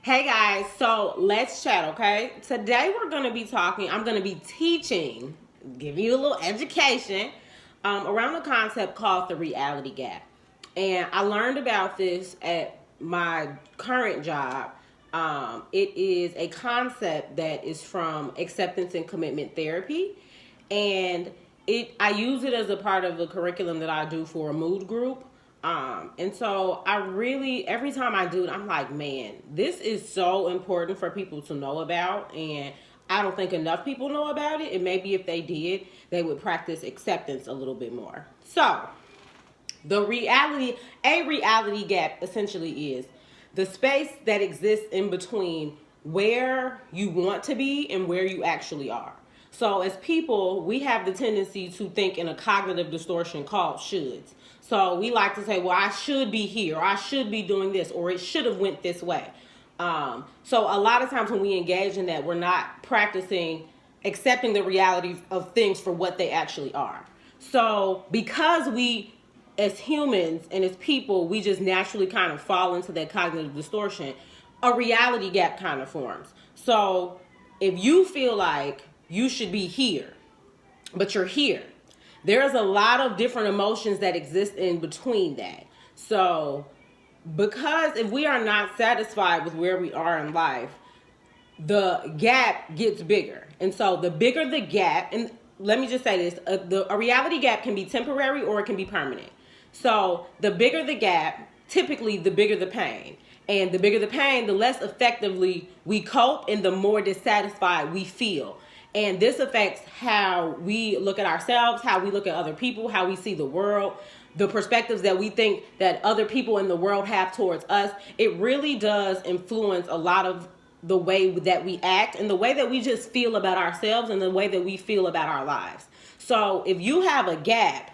Hey guys, so let's chat, okay? Today I'm going to be teaching, giving you a little education around the concept called the reality gap. And I learned about this at my current job. It is a concept that is from acceptance and commitment therapy. And I use it as a part of the curriculum that I do for a mood group. And so I really, every time I do it, I'm like, man, this is so important for people to know about. And I don't think enough people know about it. And maybe if they did, they would practice acceptance a little bit more. So, a reality gap essentially is the space that exists in between where you want to be and where you actually are. So as people, we have the tendency to think in a cognitive distortion called shoulds. So we like to say, well, I should be here, or I should be doing this, or it should have went this way. So a lot of times when we engage in that, we're not practicing accepting the reality of things for what they actually are. So because we, as humans and as people, we just naturally kind of fall into that cognitive distortion, a reality gap kind of forms. So if you feel like you should be here, but you're here, there's a lot of different emotions that exist in between that. So because if we are not satisfied with where we are in life, the gap gets bigger. And so the bigger the gap, and let me just say this, a reality gap can be temporary or it can be permanent. So the bigger the gap, typically the bigger the pain. And the bigger the pain, the less effectively we cope and the more dissatisfied we feel. And this affects how we look at ourselves, how we look at other people, how we see the world, the perspectives that we think that other people in the world have towards us. It really does influence a lot of the way that we act and the way that we just feel about ourselves and the way that we feel about our lives. So if you have a gap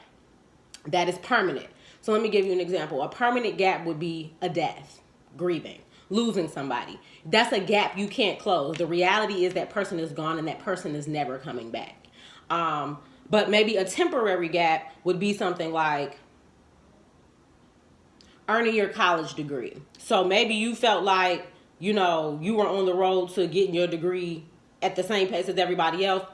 that is permanent, so let me give you an example. A permanent gap would be a death, grieving, losing somebody. That's a gap you can't close. The reality is that person is gone and that person is never coming back. But maybe a temporary gap would be something like earning your college degree. So maybe you felt like, you were on the road to getting your degree at the same pace as everybody else,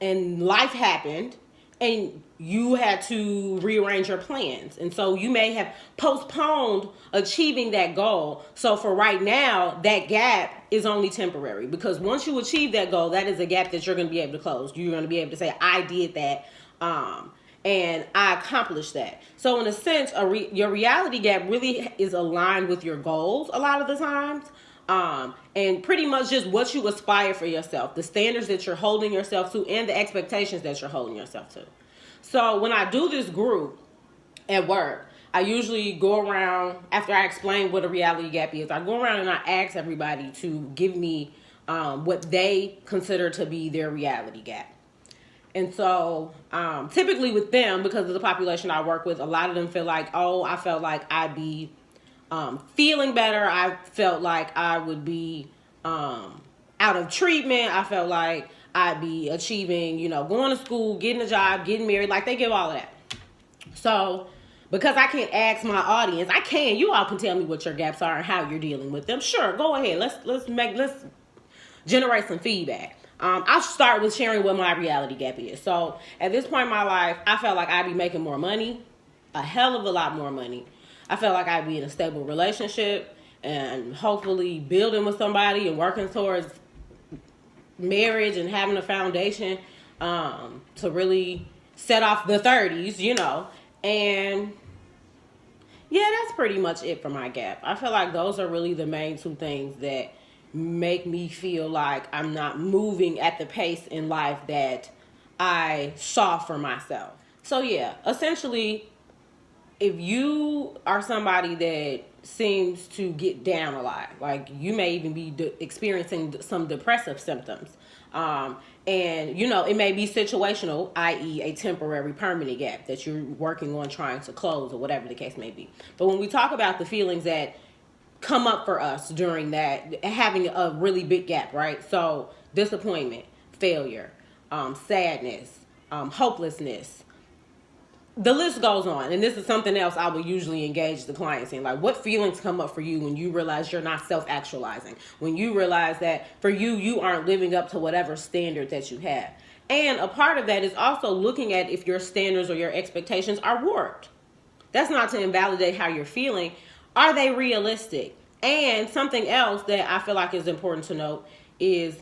and life happened and you had to rearrange your plans. And so you may have postponed achieving that goal. So for right now, that gap is only temporary, because once you achieve that goal, that is a gap that you're going to be able to close. You're going to be able to say, I did that. And I accomplished that. So in a sense, your reality gap really is aligned with your goals a lot of the times. And pretty much just what you aspire for yourself, the standards that you're holding yourself to, and the expectations that you're holding yourself to. So when I do this group at work, I usually go around, after I explain what a reality gap is, I go around and I ask everybody to give me what they consider to be their reality gap. And so typically with them, because of the population I work with, a lot of them feel like, oh, I felt like I'd be feeling better. I felt like I would be out of treatment. I felt like I'd be achieving, going to school, getting a job, getting married. Like, they give all of that. So because I can't ask my audience, you all can tell me what your gaps are and how you're dealing with them. Sure, go ahead. Let's generate some feedback. I'll start with sharing what my reality gap is. So at this point in my life, I felt like I'd be making more money, a hell of a lot more money. I felt like I'd be in a stable relationship and hopefully building with somebody and working towards marriage and having a foundation to really set off the 30s, And yeah, that's pretty much it for my gap. I feel like those are really the main two things that make me feel like I'm not moving at the pace in life that I saw for myself. So yeah, essentially, if you are somebody that seems to get down a lot, like you may even be experiencing some depressive symptoms, and it may be situational, i.e. a temporary permanent gap that you're working on trying to close, or whatever the case may be. But when we talk about the feelings that come up for us during that, having a really big gap, right? So disappointment, failure, sadness, hopelessness, the list goes on. And this is something else I would usually engage the clients in. Like, what feelings come up for you when you realize you're not self-actualizing? When you realize that for you, you aren't living up to whatever standard that you have. And a part of that is also looking at if your standards or your expectations are warped. That's not to invalidate how you're feeling. Are they realistic? And something else that I feel like is important to note is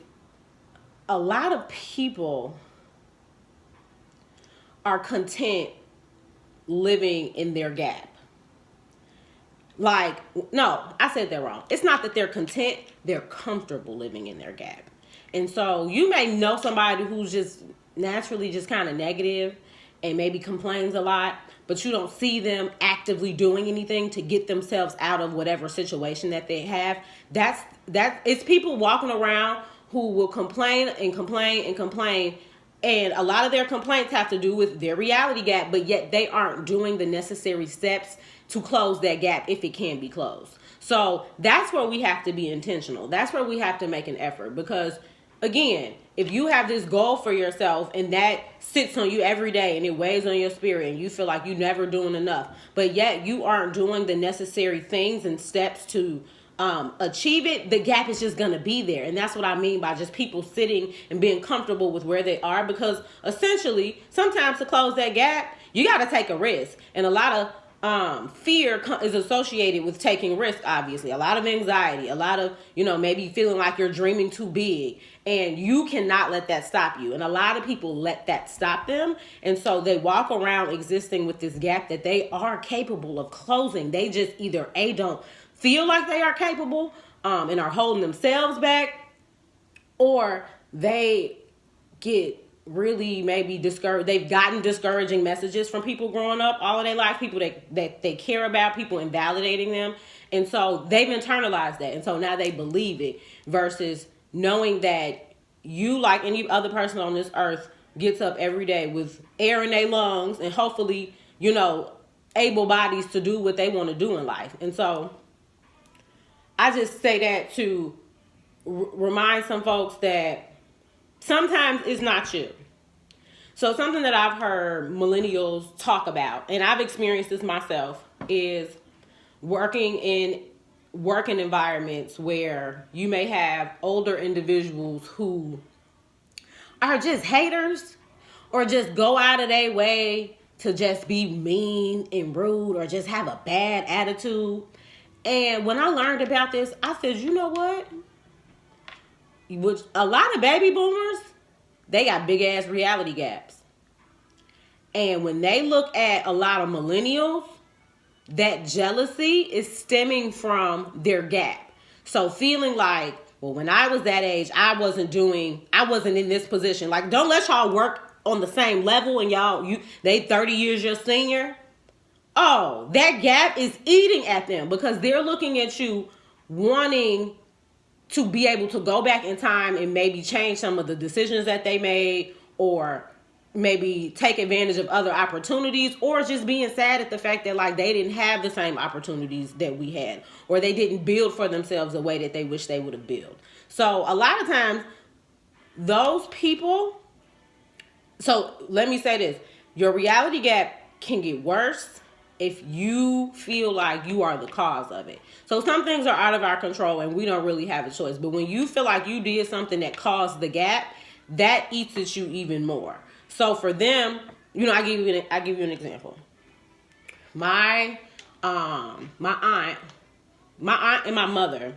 a lot of people are content living in their gap. Like, no, I said that wrong. It's not that they're content, they're comfortable living in their gap. And so you may know somebody who's just naturally just kind of negative and maybe complains a lot, but you don't see them actively doing anything to get themselves out of whatever situation that they have. It's people walking around who will complain and complain and complain. And a lot of their complaints have to do with their reality gap, but yet they aren't doing the necessary steps to close that gap if it can be closed. So that's where we have to be intentional. That's where we have to make an effort, because again, if you have this goal for yourself and that sits on you every day and it weighs on your spirit and you feel like you're never doing enough, but yet you aren't doing the necessary things and steps to achieve it, the gap is just going to be there. And that's what I mean by just people sitting and being comfortable with where they are, because essentially sometimes to close that gap, you got to take a risk. And a lot of fear is associated with taking risk, obviously. A lot of anxiety, a lot of, maybe feeling like you're dreaming too big, and you cannot let that stop you. And a lot of people let that stop them. And so they walk around existing with this gap that they are capable of closing. They just either don't feel like they are capable and are holding themselves back, or they get really maybe discouraged. They've gotten discouraging messages from people growing up all of their life, people that they care about, people invalidating them. And so they've internalized that. And so now they believe it, versus knowing that you, like any other person on this earth, gets up every day with air in their lungs and hopefully, able bodies to do what they want to do in life. And so I just say that to remind some folks that sometimes it's not you. So something that I've heard millennials talk about, and I've experienced this myself, is working in working environments where you may have older individuals who are just haters or just go out of their way to just be mean and rude or just have a bad attitude. And when I learned about this, I said, you know what? Which a lot of baby boomers, they got big ass reality gaps. And when they look at a lot of millennials, that jealousy is stemming from their gap. So feeling like, well, when I was that age, I wasn't in this position. Like, don't let y'all work on the same level and they 30 years your senior. Oh, that gap is eating at them because they're looking at you wanting to be able to go back in time and maybe change some of the decisions that they made, or maybe take advantage of other opportunities, or just being sad at the fact that like they didn't have the same opportunities that we had, or they didn't build for themselves the way that they wish they would have built. So a lot of times those people, so let me say this, your reality gap can get worse if you feel like you are the cause of it. So some things are out of our control and we don't really have a choice. But when you feel like you did something that caused the gap, that eats at you even more. So for them, I give you an example. My aunt and my mother,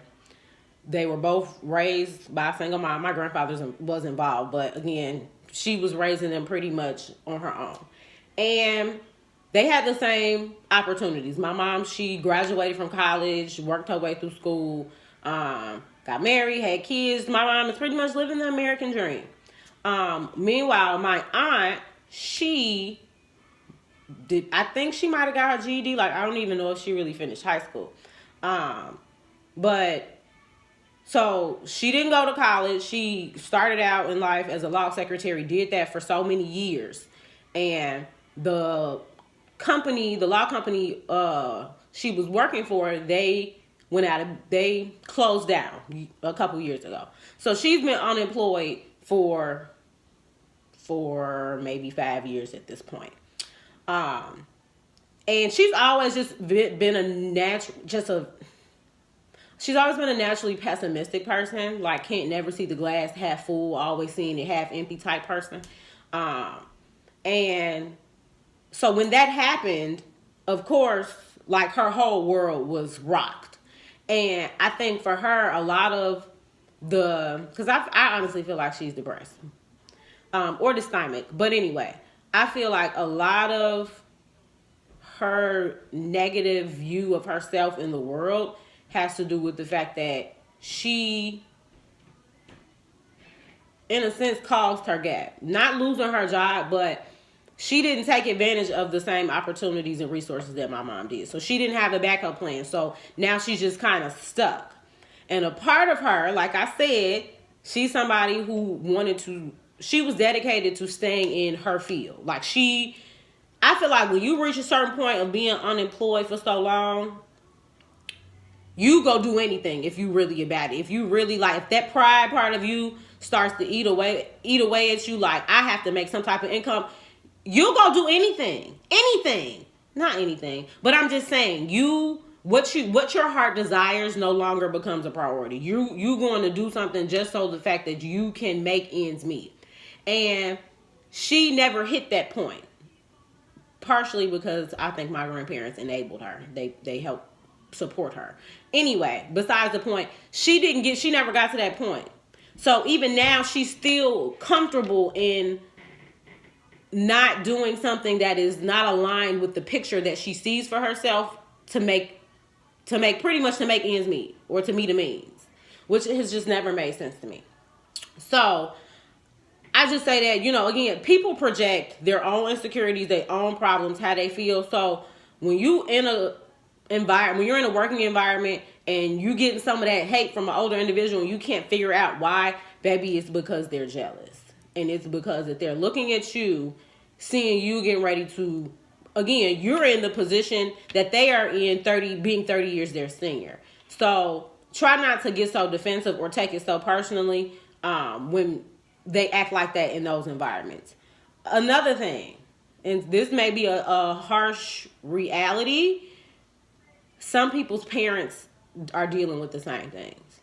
they were both raised by a single mom. My grandfather was involved, but again, she was raising them pretty much on her own. And they had the same opportunities. My mom, she graduated from college, worked her way through school, got married, had kids. My mom is pretty much living the American dream. Meanwhile, my aunt, I think she might have got her GED. Like, I don't even know if she really finished high school. But so she didn't go to college. She started out in life as a law secretary, did that for so many years. And the law company she was working for, they closed down a couple years ago. So she's been unemployed for maybe 5 years at this point. Um, and she's always just been a she's always been a naturally pessimistic person. Like, can't never see the glass half full, always seeing it half empty type person. Um, and so when that happened, of course, like, her whole world was rocked. And I think for her, a lot of because I honestly feel like she's depressed, or dysthymic. But anyway, I feel like a lot of her negative view of herself in the world has to do with the fact that she, in a sense, caused her gap. Not losing her job, but she didn't take advantage of the same opportunities and resources that my mom did. So she didn't have a backup plan. So now she's just kind of stuck. And a part of her, like I said, she's somebody who she was dedicated to staying in her field. Like, I feel like when you reach a certain point of being unemployed for so long, you go do anything if you really about it. If you really, like, if that pride part of you starts to eat away at you, like, I have to make some type of income, you'll go do anything. Not anything, but I'm just saying, what your heart desires no longer becomes a priority. You going to do something just so the fact that you can make ends meet. And she never hit that point. Partially because I think my grandparents enabled her. They helped support her. Anyway, besides the point, she never got to that point. So even now, she's still comfortable in not doing something that is not aligned with the picture that she sees for herself to make ends meet, or to meet a means, which has just never made sense to me. So I just say that, again, people project their own insecurities, their own problems, how they feel. So when you're in a working environment and you getting some of that hate from an older individual and you can't figure out why, baby, it's because they're jealous. And it's because that they're looking at you, seeing you getting ready to, again, you're in the position that they are in, being 30 years their senior. So try not to get so defensive or take it so personally when they act like that in those environments. Another thing, and this may be a harsh reality, some people's parents are dealing with the same things.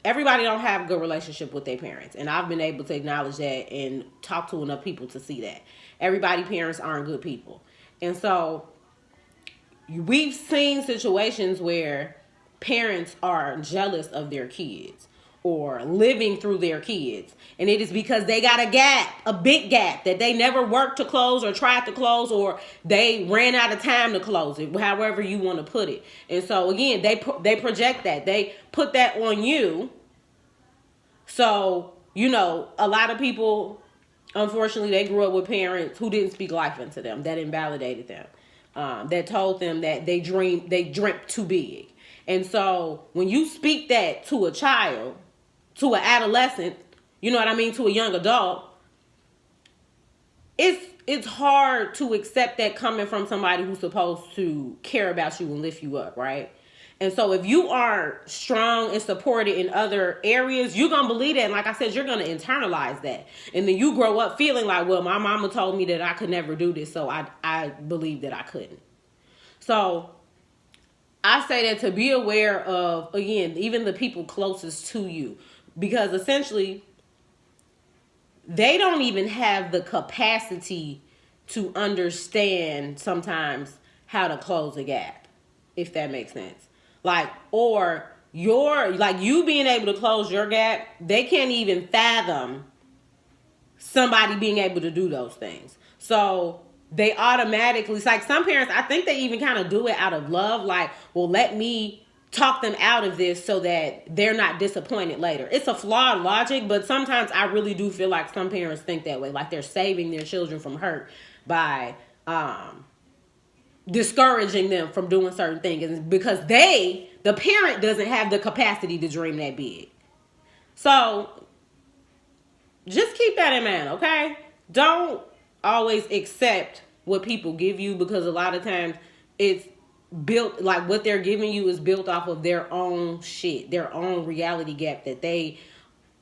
Everybody don't have a good relationship with their parents, and I've been able to acknowledge that and talk to enough people to see that. Everybody's parents aren't good people. And so we've seen situations where parents are jealous of their kids or living through their kids. And it is because they got a big gap that they never worked to close or tried to close, or they ran out of time to close it, however you want to put it. And so again, they project that. They put that on you. So, a lot of people, unfortunately, they grew up with parents who didn't speak life into them, that invalidated them, that told them that they dreamt too big. And so when you speak that to a child, to an adolescent, to a young adult, it's hard to accept that coming from somebody who's supposed to care about you and lift you up, right? And so if you are strong and supported in other areas, you're going to believe that. And like I said, you're going to internalize that. And then you grow up feeling like, well, my mama told me that I could never do this, so I believed that I couldn't. So I say that to be aware of, again, even the people closest to you. Because essentially, they don't even have the capacity to understand sometimes how to close a gap, if that makes sense. You being able to close your gap, they can't even fathom somebody being able to do those things. So they automatically, it's like some parents, I think they even kind of do it out of love, like, well, let me talk them out of this so that they're not disappointed later. It's a flawed logic, but sometimes I really do feel like some parents think that way, like they're saving their children from hurt by discouraging them from doing certain things, because the parent doesn't have the capacity to dream that big. So just keep that in mind, okay? Don't always accept what people give you, because a lot of times it's built, like what they're giving you is built off of their own shit, their own reality gap that they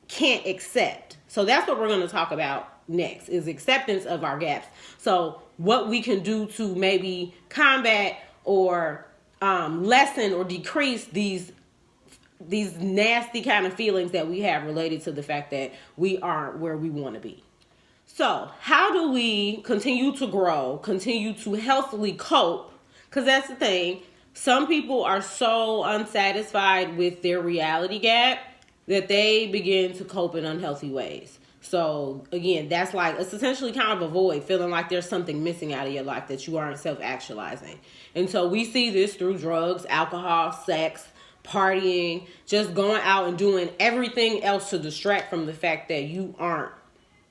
can't accept. So that's what we're going to talk about next, is acceptance of our gaps. So what we can do to maybe combat or lessen or decrease these nasty kind of feelings that we have related to the fact that we aren't where we want to be. So, how do we continue to grow, continue to healthily cope? Because that's the thing. Some people are so unsatisfied with their reality gap that they begin to cope in unhealthy ways. So, again, that's like, it's essentially kind of a void, feeling like there's something missing out of your life that you aren't self-actualizing. And so we see this through drugs, alcohol, sex, partying, just going out and doing everything else to distract from the fact that you aren't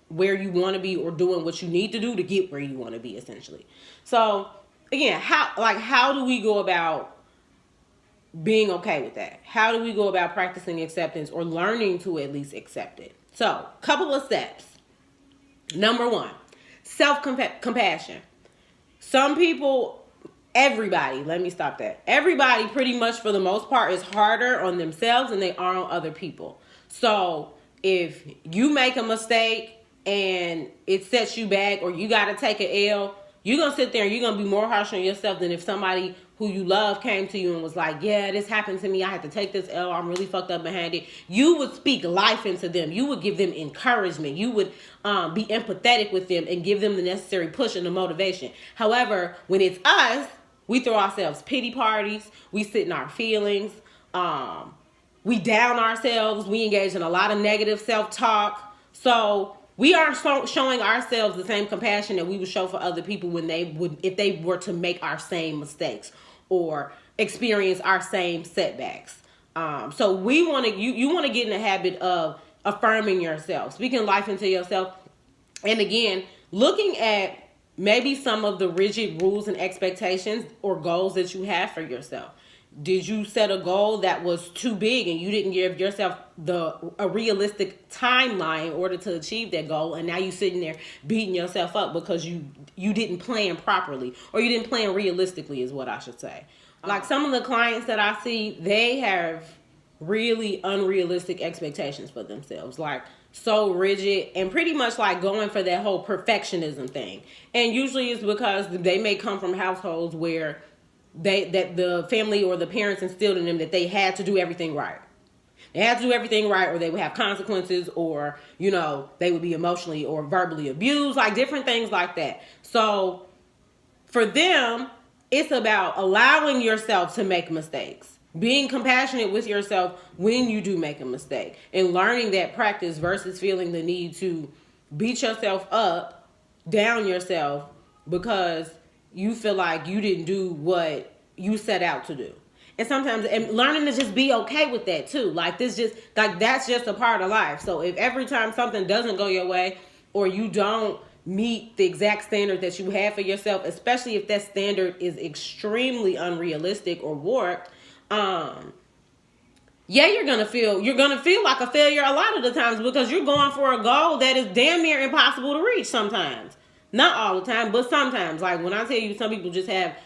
where you want to be or doing what you need to do to get where you want to be, essentially. So again, how do we go about being okay with that? How do we go about practicing acceptance or learning to at least accept it? So, couple of steps. Number 1, self-compassion. Some people, everybody pretty much for the most part is harder on themselves than they are on other people. So if you make a mistake and it sets you back or you got to take an L, you're going to sit there and you're going to be more harsh on yourself than if somebody who you love came to you and was like, yeah, this happened to me. I had to take this L. I'm really fucked up behind it. You would speak life into them. You would give them encouragement. You would be empathetic with them and give them the necessary push and the motivation. However, when it's us, we throw ourselves pity parties. We sit in our feelings. We down ourselves. We engage in a lot of negative self-talk. So we aren't showing ourselves the same compassion that we would show for other people if they were to make our same mistakes or experience our same setbacks. So we want to, you want to get in the habit of affirming yourself, speaking life into yourself. And again, looking at maybe some of the rigid rules and expectations or goals that you have for yourself. Did you set a goal that was too big and you didn't give yourself a realistic timeline in order to achieve that goal, and now you sitting there beating yourself up because you didn't plan properly or you didn't plan realistically is what I should say. Like some of the clients that I see, they have really unrealistic expectations for themselves, like so rigid and pretty much like going for that whole perfectionism thing. And usually it's because they may come from households where that the family or the parents instilled in them that they had to do everything right. They had to do everything right or they would have consequences, or, you know, they would be emotionally or verbally abused, like different things like that. So for them, it's about allowing yourself to make mistakes, being compassionate with yourself when you do make a mistake, and learning that practice versus feeling the need to beat yourself up, down yourself because you feel like you didn't do what you set out to do. And sometimes, and learning to just be okay with that too. Like that's just a part of life. So if every time something doesn't go your way or you don't meet the exact standard that you have for yourself, especially if that standard is extremely unrealistic or warped, you're gonna feel like a failure a lot of the times because you're going for a goal that is damn near impossible to reach sometimes. Not all the time, but sometimes. Like when I tell you, some people just have,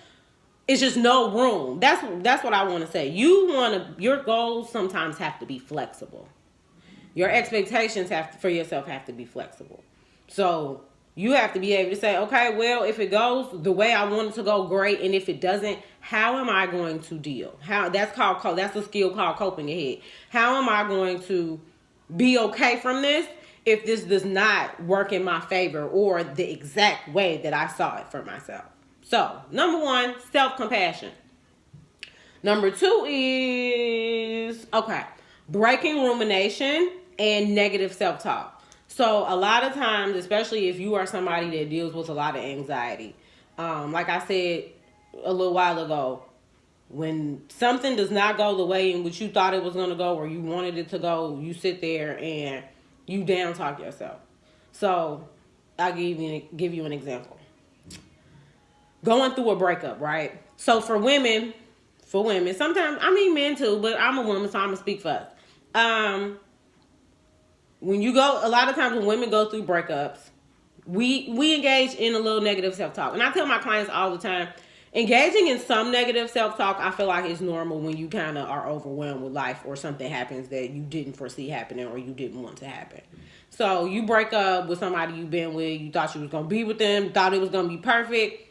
it's just no room. That's what I want to say. Your goals sometimes have to be flexible. Your expectations for yourself have to be flexible. So you have to be able to say, okay, well, if it goes the way I want it to go, great. And if it doesn't, how am I going to deal? That's a skill called coping ahead. How am I going to be okay from this if this does not work in my favor or the exact way that I saw it for myself? So, number 1, self-compassion. Number 2 is, breaking rumination and negative self-talk. So, a lot of times, especially if you are somebody that deals with a lot of anxiety, like I said a little while ago, when something does not go the way in which you thought it was going to go or you wanted it to go, you sit there and you down talk yourself. So I'll give you an example. Going through a breakup, right? So for women, sometimes, I mean men too, but I'm a woman, so I'm gonna speak for us. A lot of times when women go through breakups, we engage in a little negative self-talk. And I tell my clients all the time, Engaging in some negative self-talk, I feel like is normal when you kind of are overwhelmed with life or something happens that you didn't foresee happening or you didn't want to happen. So you break up with somebody you've been with, you thought you was going to be with them, thought it was going to be perfect.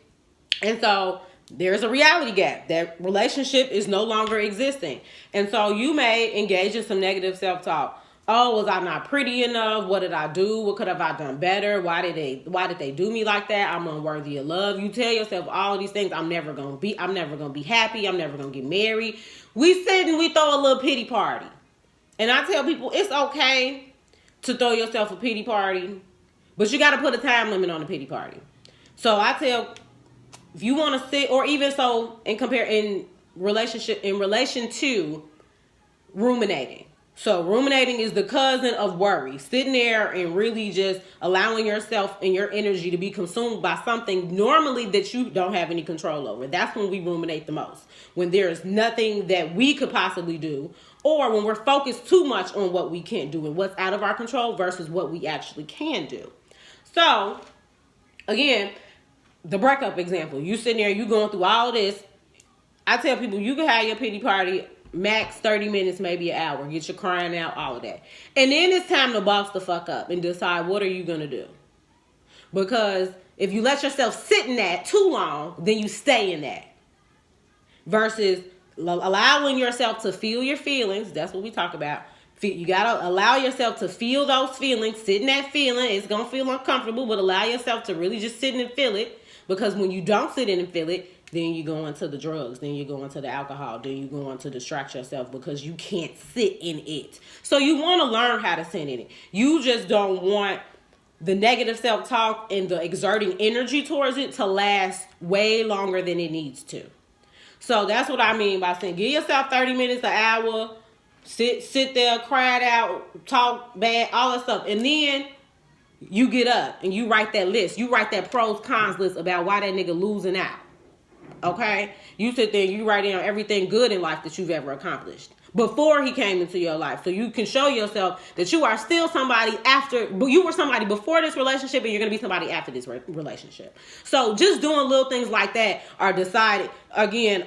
And so there's a reality gap. That relationship is no longer existing. And so you may engage in some negative self-talk. Oh, was I not pretty enough? What did I do? What could have I done better? Why did they do me like that? I'm unworthy of love. You tell yourself all of these things. I'm never gonna be happy. I'm never gonna get married. We sit and we throw a little pity party. And I tell people it's okay to throw yourself a pity party, but you gotta put a time limit on the pity party. So I tell, if you want to sit, or even so, in relation to ruminating. So ruminating is the cousin of worry. Sitting there and really just allowing yourself and your energy to be consumed by something normally that you don't have any control over. That's when we ruminate the most. When there's nothing that we could possibly do, or when we're focused too much on what we can't do and what's out of our control versus what we actually can do. So, again, the breakup example. You sitting there, you going through all this. I tell people you can have your pity party max 30 minutes, maybe an hour. Get your crying out, all of that. And then it's time to boss the fuck up and decide what are you going to do. Because if you let yourself sit in that too long, then you stay in that. Versus allowing yourself to feel your feelings. That's what we talk about. You got to allow yourself to feel those feelings. Sit in that feeling. It's going to feel uncomfortable, but allow yourself to really just sit in and feel it. Because when you don't sit in and feel it, then you go into the drugs, then you go into the alcohol, then you go on to distract yourself because you can't sit in it. So you want to learn how to sit in it. You just don't want the negative self-talk and the exerting energy towards it to last way longer than it needs to. So that's what I mean by saying give yourself 30 minutes, an hour, sit there, cry it out, talk bad, all that stuff. And then you get up and you write that list. You write that pros, cons list about why that nigga losing out. Okay? You sit there and you write down everything good in life that you've ever accomplished before he came into your life. So you can show yourself that you are still somebody but you were somebody before this relationship and you're going to be somebody after this relationship. So just doing little things like that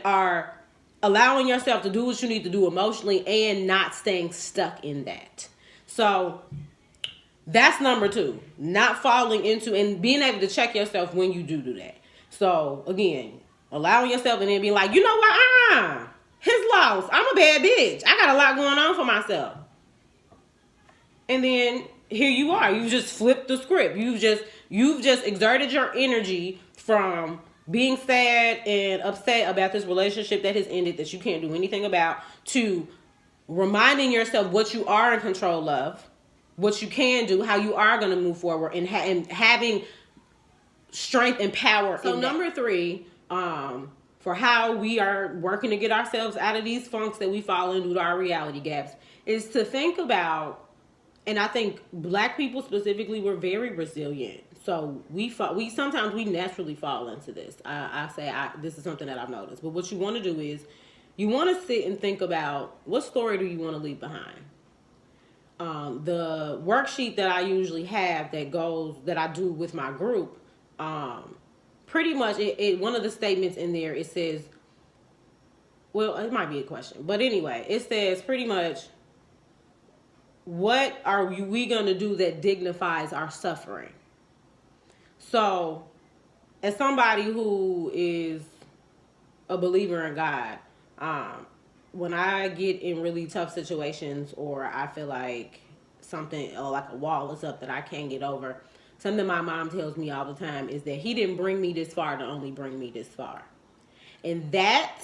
are allowing yourself to do what you need to do emotionally and not staying stuck in that. So that's number 2, not falling into and being able to check yourself when you do that. So again, allowing yourself and then being like, you know what? His loss. I'm a bad bitch. I got a lot going on for myself. And then here you are. You just flipped the script. You've just exerted your energy from being sad and upset about this relationship that has ended that you can't do anything about to reminding yourself what you are in control of, what you can do, how you are going to move forward, and having strength and power. So number 3, for how we are working to get ourselves out of these funks that we fall into, our reality gaps, is to think about, and I think Black people specifically, we're very resilient. So we sometimes we naturally fall into this. This is something that I've noticed. But what you want to do is you want to sit and think about what story do you want to leave behind. The worksheet that I usually have that I do with my group, pretty much one of the statements in there, it says, well, it might be a question, but anyway, it says pretty much, what are we going to do that dignifies our suffering? So as somebody who is a believer in God, when I get in really tough situations or I feel like something or like a wall is up that I can't get over, something my mom tells me all the time is that he didn't bring me this far to only bring me this far. And that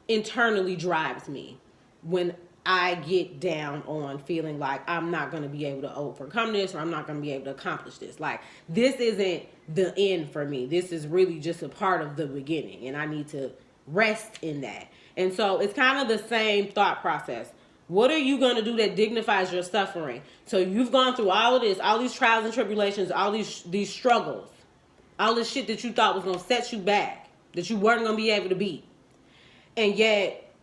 internally drives me when I get down on feeling like I'm not going to be able to overcome this or I'm not going to be able to accomplish this. Like, this isn't the end for me. This is really just a part of the beginning, and I need to rest in that. And so it's kind of the same thought process. What are you going to do that dignifies your suffering? So you've gone through all of this, all these trials and tribulations, all these struggles, all this shit that you thought was going to set you back, that you weren't going to be able to beat. And yet,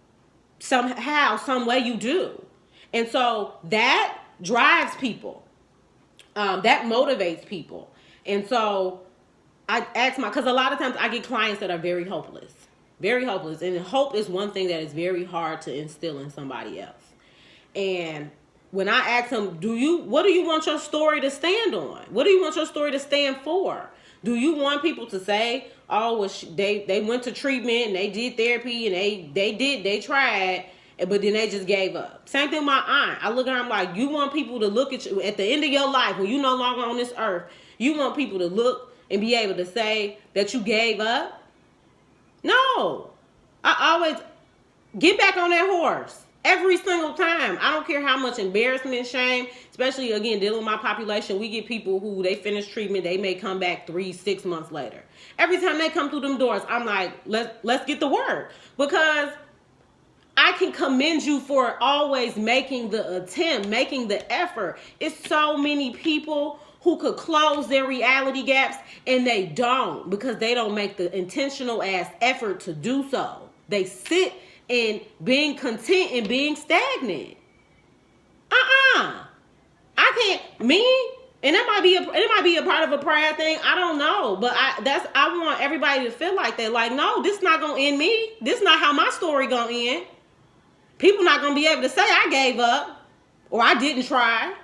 somehow, some way you do. And so that drives people. That motivates people. And so I ask because a lot of times I get clients that are very hopeless. Very hopeless. And hope is one thing that is very hard to instill in somebody else. And when I ask them, what do you want your story to stand on? What do you want your story to stand for? Do you want people to say, oh, well, they went to treatment and they did therapy and they tried, but then they just gave up? Same thing with my aunt. I look at her, I'm like, you want people to look at you at the end of your life when you're no longer on this earth, you want people to look and be able to say that you gave up? No. I always get back on that horse. Every single time. I don't care how much embarrassment, shame, especially, again, dealing with my population. We get people who, they finish treatment, they may come back 3-6 months later. Every time they come through them doors, I'm like, let's get the work. Because I can commend you for always making the attempt, making the effort. It's so many people who could close their reality gaps and they don't, because they don't make the intentional ass effort to do so. They sit in being content and being stagnant. I can't, and it might be a part of a pride thing. I don't know, but I want everybody to feel like that. Like, no, this not gonna end me. This not how my story gonna end. People not gonna be able to say I gave up or I didn't try.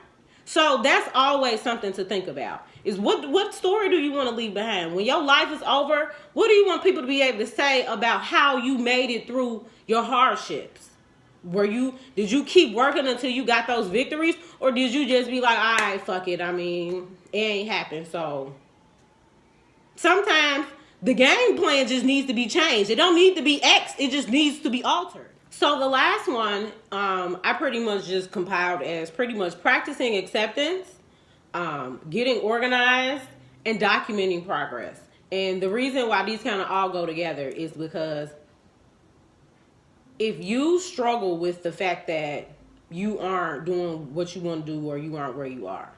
So that's always something to think about. Is what story do you want to leave behind? When your life is over, what do you want people to be able to say about how you made it through your hardships? Did you keep working until you got those victories? Or did you just be like, all right, fuck it. I mean, it ain't happened. So sometimes the game plan just needs to be changed. It don't need to be X. It just needs to be altered. So the last one, I pretty much just compiled as pretty much practicing acceptance, getting organized, and documenting progress. And the reason why these kind of all go together is because if you struggle with the fact that you aren't doing what you want to do or you aren't where you are,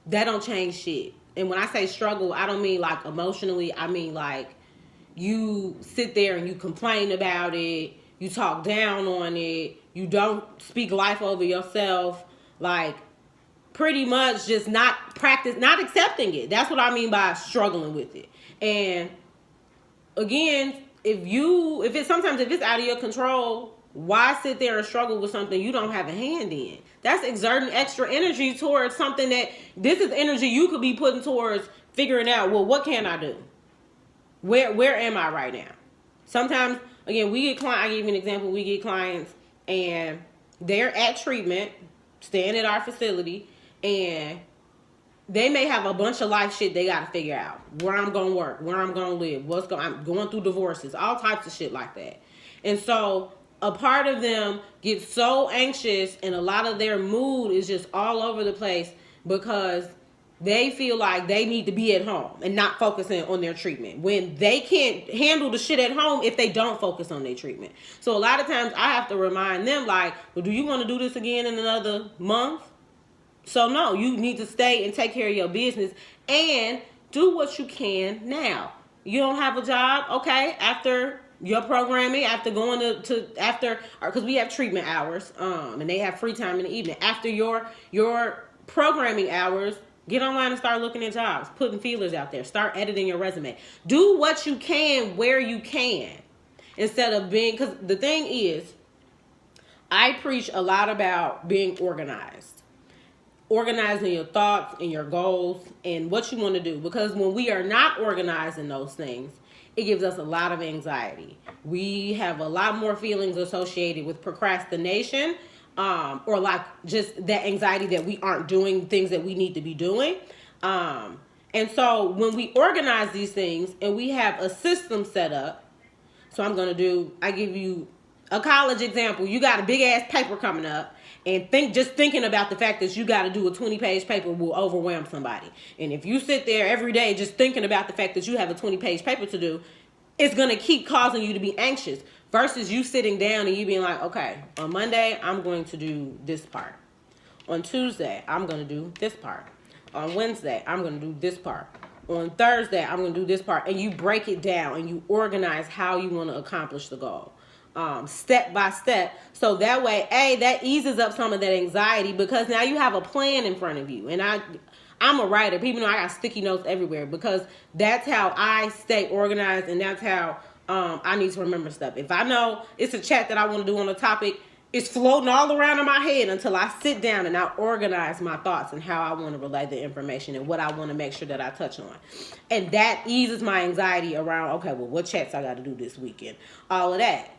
that don't change shit. And when I say struggle, I don't mean like emotionally. I mean like you sit there and you complain about it. You talk down on it. You don't speak life over yourself. Like, pretty much just not accepting it. That's what I mean by struggling with it. And again, if it's out of your control, why sit there and struggle with something you don't have a hand in? That's exerting extra energy towards something that this is energy you could be putting towards figuring out, well, what can I do? Where am I right now? Sometimes, again, we get clients. I give you an example. We get clients and they're at treatment, staying at our facility, and they may have a bunch of life shit they got to figure out. Where I'm going to work, where I'm going to live, I'm going through divorces, all types of shit like that. And so a part of them gets so anxious and a lot of their mood is just all over the place because they feel like they need to be at home and not focusing on their treatment when they can't handle the shit at home if they don't focus on their treatment. So a lot of times I have to remind them like, well, do you want to do this again in another month? So no, you need to stay and take care of your business and do what you can now. You don't have a job, okay, after your programming, after going because we have treatment hours, and they have free time in the evening. After your programming hours, get online and start looking at jobs, putting feelers out there, start editing your resume. Do what you can where you can instead of because the thing is, I preach a lot about being organized. Organizing your thoughts and your goals and what you want to do. Because when we are not organized in those things, it gives us a lot of anxiety. We have a lot more feelings associated with procrastination, or like just that anxiety that we aren't doing things that we need to be doing. And so when we organize these things and we have a system set up, so I give you a college example. You got a big ass paper coming up. And thinking about the fact that you got to do a 20-page paper will overwhelm somebody. And if you sit there every day just thinking about the fact that you have a 20-page paper to do, it's going to keep causing you to be anxious versus you sitting down and you being like, okay, on Monday, I'm going to do this part. On Tuesday, I'm going to do this part. On Wednesday, I'm going to do this part. On Thursday, I'm going to do this part. And you break it down and you organize how you want to accomplish the goal. Step by step. So that way, that eases up some of that anxiety because now you have a plan in front of you. And I'm a writer. People know I got sticky notes everywhere because that's how I stay organized and that's how I need to remember stuff. If I know it's a chat that I want to do on a topic, it's floating all around in my head until I sit down and I organize my thoughts and how I want to relay the information and what I want to make sure that I touch on. And that eases my anxiety around, okay, well, what chats I got to do this weekend? All of that.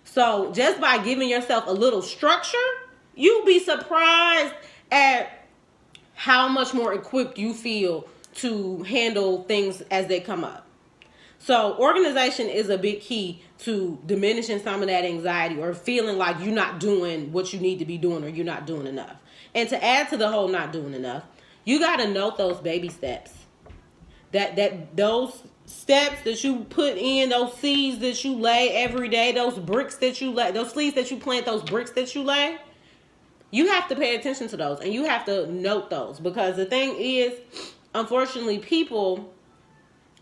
So just by giving yourself a little structure, you'll be surprised at how much more equipped you feel to handle things as they come up. So organization is a big key to diminishing some of that anxiety or feeling like you're not doing what you need to be doing or you're not doing enough. And to add to the whole not doing enough, you got to note those baby steps. That those steps that you put in, those seeds that you lay every day, those bricks that you lay, those seeds that you plant, those bricks that you lay, you have to pay attention to those and you have to note those, because the thing is, unfortunately, people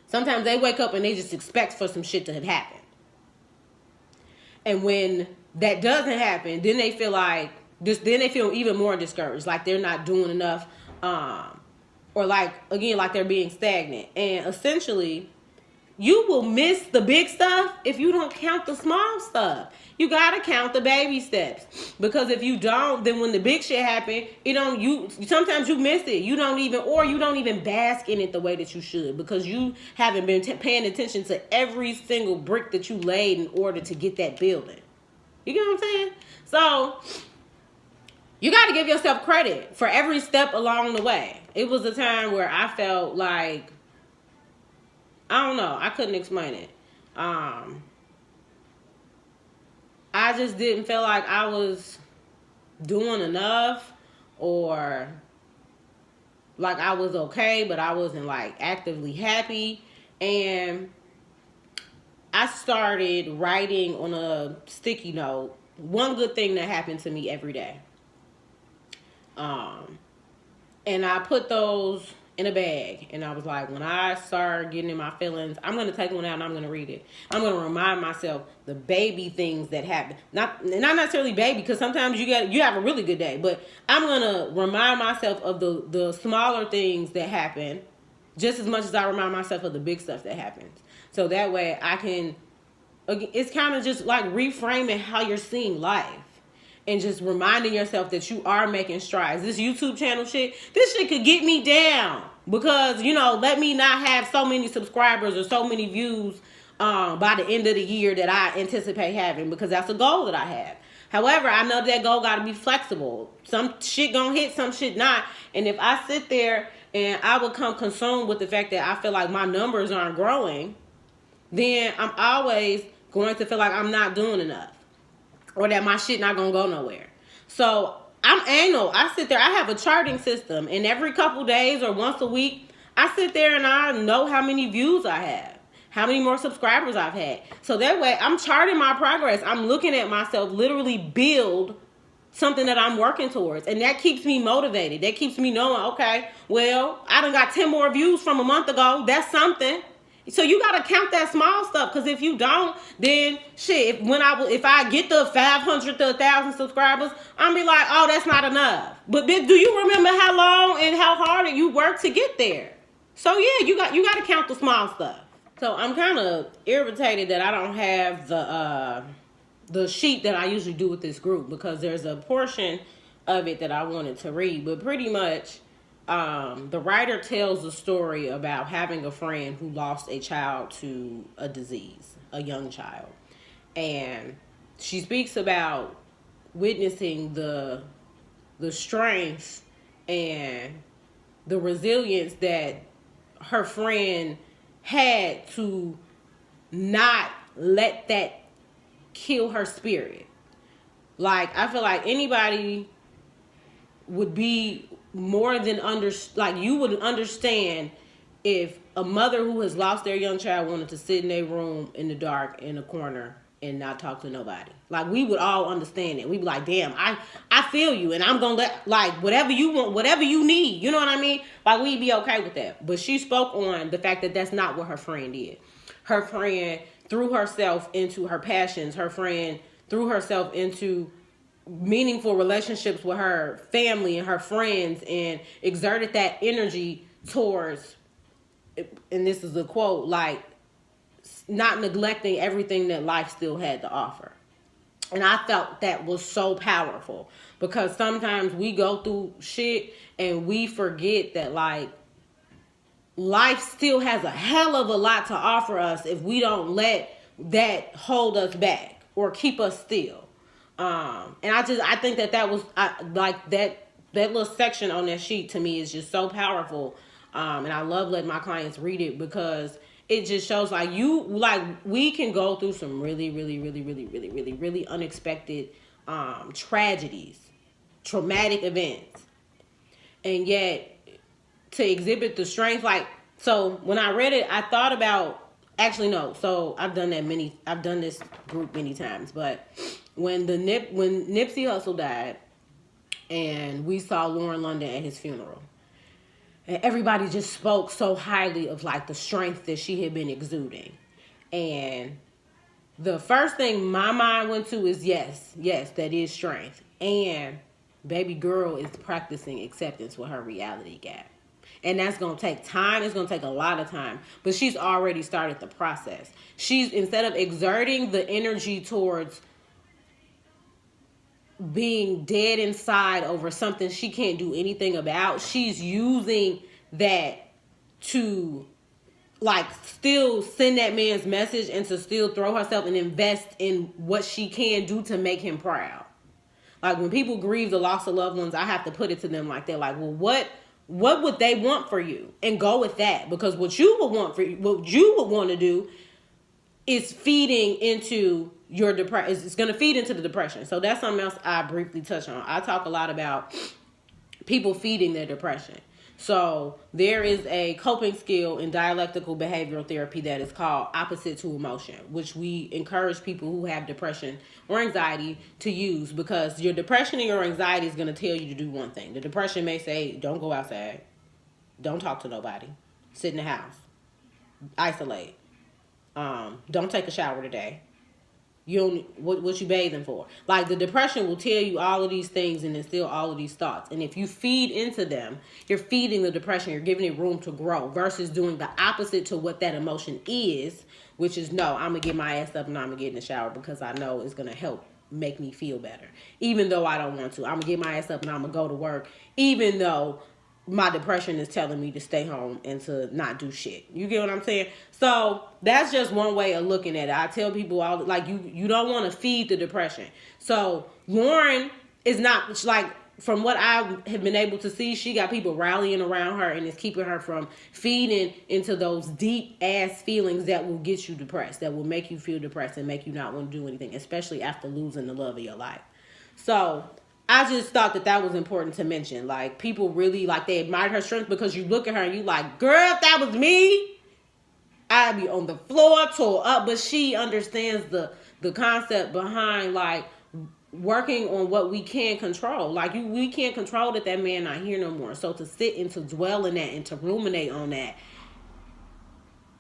sometimes they wake up and they just expect for some shit to have happened. And when that doesn't happen, then they feel like then they feel even more discouraged, like they're not doing enough, or like they're being stagnant. And essentially, you will miss the big stuff if you don't count the small stuff. You gotta count the baby steps, because if you don't, then when the big shit happen, sometimes you miss it. You don't even bask in it the way that you should, because you haven't been paying attention to every single brick that you laid in order to get that building. You get what I'm saying? So you got to give yourself credit for every step along the way. It was a time where I felt like, I don't know, I couldn't explain it. I just didn't feel like I was doing enough, or like I was okay, but I wasn't like actively happy. And I started writing on a sticky note one good thing that happened to me every day. And I put those in a bag, and I was like, when I start getting in my feelings, I'm going to take one out and I'm going to read it. I'm going to remind myself the baby things that happen. Not necessarily baby, because sometimes you have a really good day, but I'm going to remind myself of the smaller things that happen just as much as I remind myself of the big stuff that happens. So that way I can, it's kind of just like reframing how you're seeing life. And just reminding yourself that you are making strides. This YouTube channel shit, this shit could get me down. Because, let me not have so many subscribers or so many views by the end of the year that I anticipate having. Because that's a goal that I have. However, I know that goal got to be flexible. Some shit gonna hit, some shit not. And if I sit there and I become consumed with the fact that I feel like my numbers aren't growing, then I'm always going to feel like I'm not doing enough. Or that my shit not gonna go nowhere. So I'm anal. I sit there. I have a charting system, and every couple days or once a week, I sit there and I know how many views I have, how many more subscribers I've had. So that way, I'm charting my progress. I'm looking at myself literally build something that I'm working towards, and that keeps me motivated. That keeps me knowing, okay, well, I done got 10 more views from a month ago. That's something. So you gotta count that small stuff, because if you don't, then shit. If I get the 500 to 1,000 subscribers, I'm be like, oh, that's not enough. But do you remember how long and how hard you worked to get there? So yeah, you got to count the small stuff. So I'm kind of irritated that I don't have the sheet that I usually do with this group, because there's a portion of it that I wanted to read, but pretty much. The writer tells a story about having a friend who lost a child to a disease, a young child. And she speaks about witnessing the strength and the resilience that her friend had to not let that kill her spirit. Like, I feel like anybody would be more than you would understand if a mother who has lost their young child wanted to sit in their room in the dark in a corner and not talk to nobody. Like, we would all understand it. We'd be like, damn, I feel you, and I'm gonna let, like, whatever you want, whatever you need, you know what I mean? Like, we'd be okay with that. But she spoke on the fact that that's not what her friend did. Her friend threw herself into her passions. Her friend threw herself into meaningful relationships with her family and her friends, and exerted that energy towards, and this is a quote, like not neglecting everything that life still had to offer. And I felt that was so powerful, because sometimes we go through shit and we forget that, like, life still has a hell of a lot to offer us if we don't let that hold us back or keep us still. And I think that was like that little section on that sheet to me is just so powerful. And I love letting my clients read it, because it just shows like we can go through some really, really, really, really, really, really, really unexpected tragedies, traumatic events. And yet to exhibit the strength, like, so when I read it, I thought about, actually no, so I've done this group many times, but when Nipsey Hussle died and we saw Lauren London at his funeral, and everybody just spoke so highly of like the strength that she had been exuding. And the first thing my mind went to is yes, that is strength. And baby girl is practicing acceptance with her reality gap. And that's going to take time. It's going to take a lot of time. But she's already started the process. She's, instead of exerting the energy towards being dead inside over something she can't do anything about, she's using that to, like, still send that man's message and to still throw herself and invest in what she can do to make him proud. Like, when people grieve the loss of loved ones, I have to put it to them like that. Like, well, what would they want for you? And go with that. Because what you would want to do is feeding into your depression. It's going to feed into the depression. So that's something else I briefly touch on. I talk a lot about people feeding their depression. So there is a coping skill in dialectical behavioral therapy that is called opposite to emotion, which we encourage people who have depression or anxiety to use, because your depression and your anxiety is going to tell you to do one thing. The depression may say, don't go outside, don't talk to nobody, sit in the house, isolate, don't take a shower today. You don't, what you bathing for? Like, the depression will tell you all of these things and instill all of these thoughts. And if you feed into them, you're feeding the depression. You're giving it room to grow, versus doing the opposite to what that emotion is, which is, no, I'm going to get my ass up and I'm going to get in the shower because I know it's going to help make me feel better. Even though I don't want to. I'm going to get my ass up and I'm going to go to work, even though my depression is telling me to stay home and to not do shit. You get what I'm saying? So that's just one way of looking at it. I tell people all, like, you don't want to feed the depression. So Lauren is not, like, from what I have been able to see, she got people rallying around her and it's keeping her from feeding into those deep ass feelings that will get you depressed, that will make you feel depressed and make you not want to do anything, especially after losing the love of your life. So I just thought that was important to mention. Like, people really, like, they admired her strength, because you look at her and you like, girl, if that was me, I'd be on the floor, tore up. But she understands the concept behind, like, working on what we can control. Like, we can't control that man not here no more. So to sit and to dwell in that and to ruminate on that,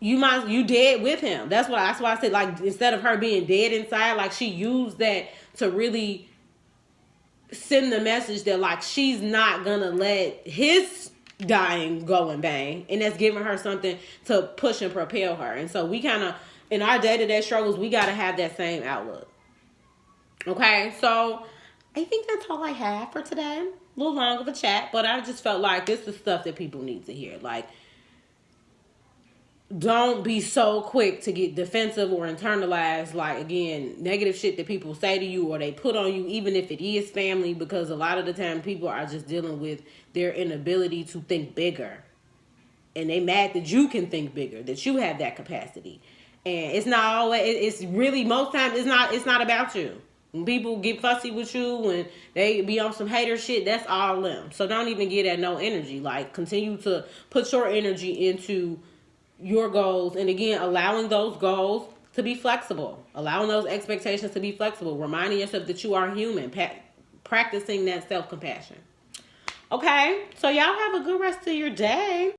you dead with him. That's why I said, like, instead of her being dead inside, like, she used that to really send the message that, like, she's not gonna let his dying go in vain, and that's giving her something to push and propel her. And so we kind of, in our day-to-day struggles, we got to have that same outlook. Okay, so I think that's all I have for today. A little long of a chat, but I just felt like this is stuff that people need to hear. Like, don't be so quick to get defensive or internalize, like, again, negative shit that people say to you or they put on you, even if it is family, because a lot of the time people are just dealing with their inability to think bigger. And they mad that you can think bigger, that you have that capacity. And it's not always, it's really, most times, it's not about you. When people get fussy with you, when they be on some hater shit, that's all them. So don't even get that no energy. Like, continue to put your energy into your goals, and again, allowing those goals to be flexible, allowing those expectations to be flexible, reminding yourself that you are human, practicing that self-compassion. Okay, so y'all have a good rest of your day.